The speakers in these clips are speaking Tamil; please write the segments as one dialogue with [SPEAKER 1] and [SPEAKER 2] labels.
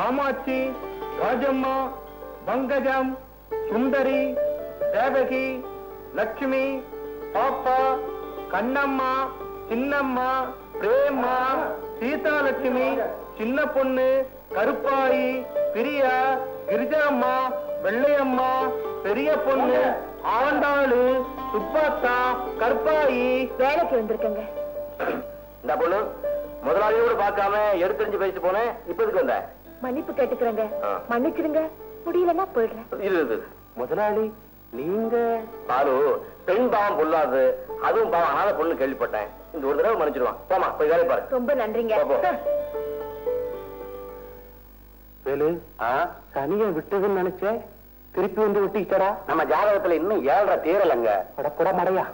[SPEAKER 1] காமாட்சி, ராஜம்மா, பங்கஜம், சுந்தரி, தேவகி, லட்சுமி, பாப்பா, கண்ணம்மா, சின்னம்மா, பிரேமா, சீதாலட்சுமி, சின்ன பொண்ணு, கருப்பாயி, பிரியா, கிரிஜாம்மா, வெள்ளையம்மா, பெரிய பொண்ணு, ஆண்டாளு, சுப்பாத்தா, கருப்பாயி.
[SPEAKER 2] வேலைக்கு வந்திருக்கங்க.
[SPEAKER 1] இந்த பொண்ணு முதலாளியோடு பார்க்காம எடுத்துரிஞ்சு பேசி போனேன். இப்ப இதுக்கு வந்த
[SPEAKER 2] மன்னிப்பு கேட்டுக்கிறேங்க. மன்னிச்சிருங்க. முடியலன்னா போயிடுறேன்.
[SPEAKER 1] இது முதலாளி நீங்க பாரு, பெண் பாவம் பொல்லாது, அதுவும் பாவம் ஆன பொண்ணு கேள்விப்பட்டேன். இந்த ஒரு தடவை மன்னிச்சிருவான். போமா போய் வேலை பாரு.
[SPEAKER 2] ரொம்ப நன்றிங்க.
[SPEAKER 1] வேலு, சனியை விட்டதுன்னு நினைச்சேன், திருப்பி வந்து விட்டுக்கிட்டடா. நம்ம ஜாதகத்துல இன்னும் 7.5 தேரலங்க. கூட மடையா.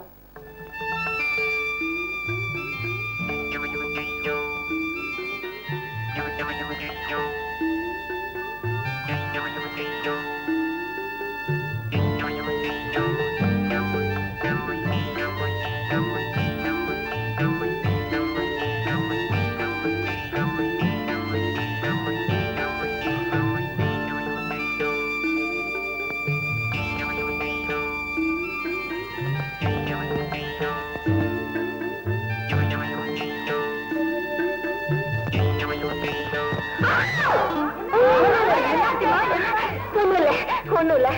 [SPEAKER 2] ஒண்ணும் இல்ல.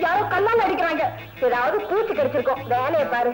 [SPEAKER 2] யாரோ கல்லால் அடிக்கிறாங்க. ஏதாவது பூச்சி கடிச்சிருக்கோம். வேலையை பாரு.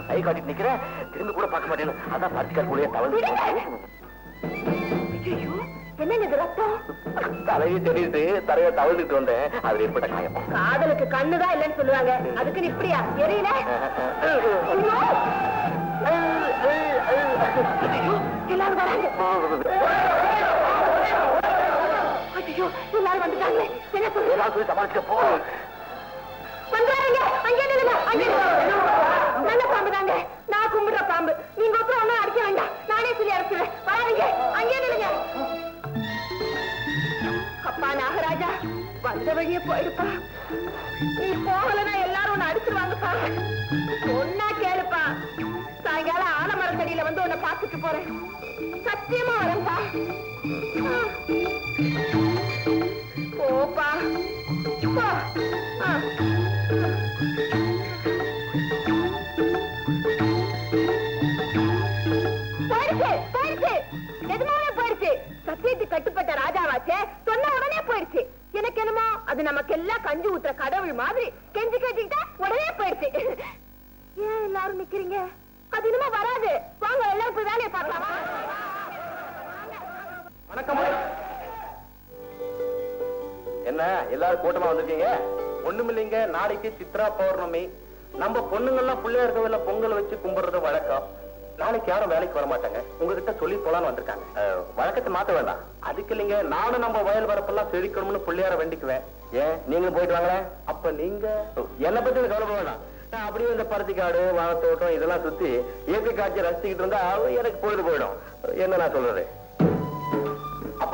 [SPEAKER 1] கை காட்டிட்டு நிக்கிறேன், திரும்பி கூட பார்க்க மாட்டேன்னு. அதான் பார்த்திக்கா கூட தவறு.
[SPEAKER 2] என்ன ரத்தம்?
[SPEAKER 1] தலையை தெரியுது, தலையை தவழ்ந்துட்டு வந்தேன். அதுல ஏற்பட்ட காயம்.
[SPEAKER 2] காதலுக்கு கண்ணுதான் இல்லைன்னு சொல்லுவாங்க. அதுக்கு இப்படியா எரியல? எல்லாரும் வராங்க. ஐயோ, எல்லாரும் வந்துட்டாங்களே. என்ன சொல்லி சமாளிக்க போ. வந்துறாங்க. அங்கே நில்லுங்க. அங்கே நல்ல பாம்பு தாங்க. நான் கும்பிடுற பாம்பு. நீங்க ஒன்னும் அடிக்க வேண்டாம். நானே சொல்லி அடிச்சுறேன். வராதீங்க. அங்கே நில்லுங்க. அப்பா நாகராஜா, வந்த வழியே போயிடுப்பா. நீ போகலன்னா எல்லாரும் ஒண்ணு அடிச்சிருவாங்கப்பா. ஒன்னா கேளுப்பா. சாயங்காலம் ஆலமரத்தடியில வந்து உன்னை பார்த்துட்டு போறேன். சத்தியமா வரேன்ப்பா. போப்பா போ. போயிடுச்சு போயிடுச்சு, எதுமாவே போயிடுச்சு. சத்தியத்துக்கு கட்டுப்பட்ட ராஜாவாச்சே, சொன்ன உடனே போயிடுச்சு. எனக்கு என்னமோ அது நமக்கு எல்லாம் கஞ்சி ஊத்துற கடவுள் மாதிரி கெஞ்சி கேட்டுக்கிட்டா உடனே போயிடுச்சு. ஏன் எல்லாரும் நிக்கிறீங்க? அது இனிமே வராது. வாங்க எல்லாரும் போய் வேலையை பார்க்கலாமா?
[SPEAKER 1] வணக்கம். என்ன எல்லாரும் கூட்டமா வந்திருக்கீங்க? ஒண்ணுமில்லைங்க, நாளைக்கு சித்ரா பௌர்ணமி. நம்ம பொண்ணுங்கெல்லாம் பிள்ளையார் கோவில்ல பொங்கல் வச்சு கும்பிடுறது வழக்கம். நாளைக்கு யாரும் வேலைக்கு வர மாட்டாங்க. உங்ககிட்ட சொல்லி போலான்னு வந்திருக்காங்க. வழக்கத்தை மாத்த வேண்டாம். அதுக்கு இல்லைங்க, நானும் நம்ம வயல் வரப்பெல்லாம் செழிக்கணும்னு பிள்ளையார வேண்டிக்குவேன். ஏன் நீங்களும் போயிட்டு வாங்களேன். அப்ப நீங்க என்னை பத்தி கவலைப்பட வேண்டாம். நான் அப்படியே இந்த பருத்தி காடு, வாழைத்தோட்டம் இதெல்லாம் சுத்தி இயற்கை காட்சி ரசிச்சுக்கிட்டு இருந்தா எனக்கு பொழுது போயிடும். என்ன நான் சொல்றது? அப்ப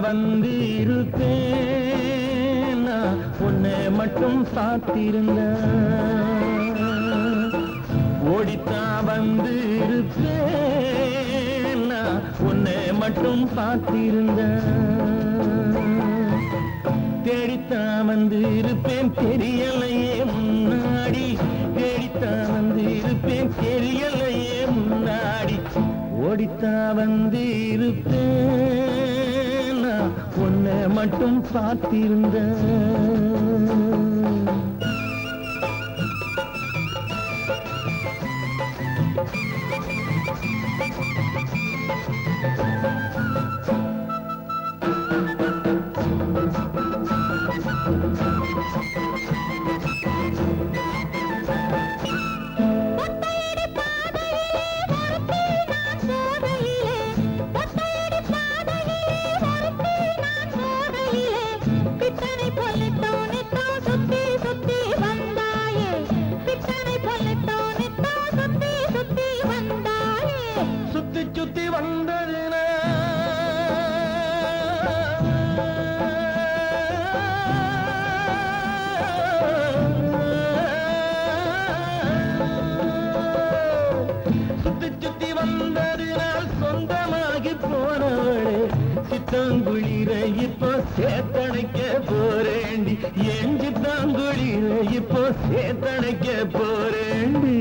[SPEAKER 3] வந்திருப்பேன், உன்னை மட்டும் சாத்திருந்த ஓடித்தா வந்திருப்பேன், உன்னை மட்டும் சாத்திருந்த தேடித்தா வந்திருப்பேன், தெரியலையே முன்னாடி தேடித்தா வந்திருப்பேன், தெரியலையே முன்னாடி ஓடித்தா வந்திருப்பேன், உன்னை மட்டும் பார்த்திருந்த சுத்தி வந்ததுனா சுத்தி வந்ததினால் சொந்தமாகி போனவளே, சித்தாங்குளிர இப்போ சேத்தணைக்க போறேண்டி, என் சித்தாங்குளிர இப்போ சேத்தணைக்க போறேண்டி.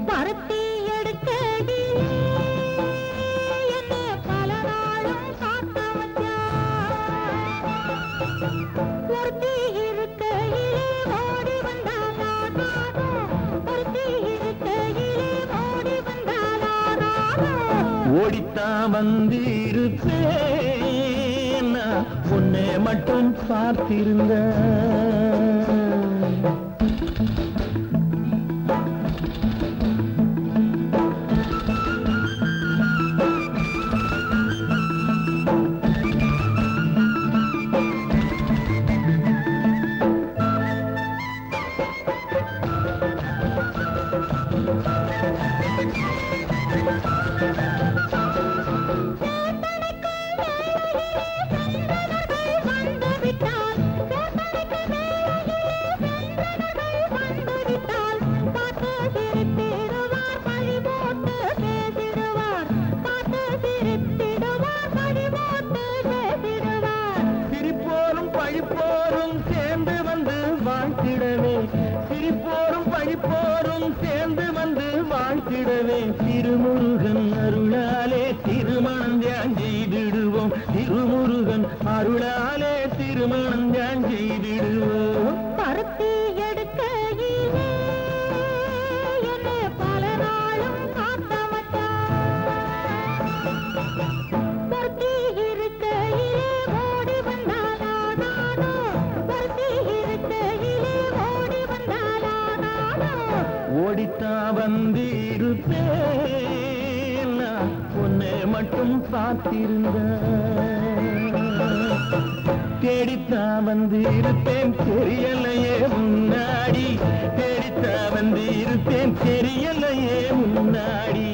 [SPEAKER 3] பருத்தி எடுக்கடி என்ன பல நாளும் காத்த வச்சா, ஒருத்தி இருக்கையிலே ஓடி வந்தானா, ஒருத்தி இருக்கையிலே ஓடி வந்தானா, ஓடித்தா வந்திருப்பேன், உன்னை மட்டும் பார்த்திருந்த திருமுருகன் அருளாலே மட்டும் பார்த்திருந்த தேடித்தான் வந்து இருப்பேன் தெரியலையே முன்னாடி தேடித்தான் வந்து இருப்பேன் தெரியலையே முன்னாடி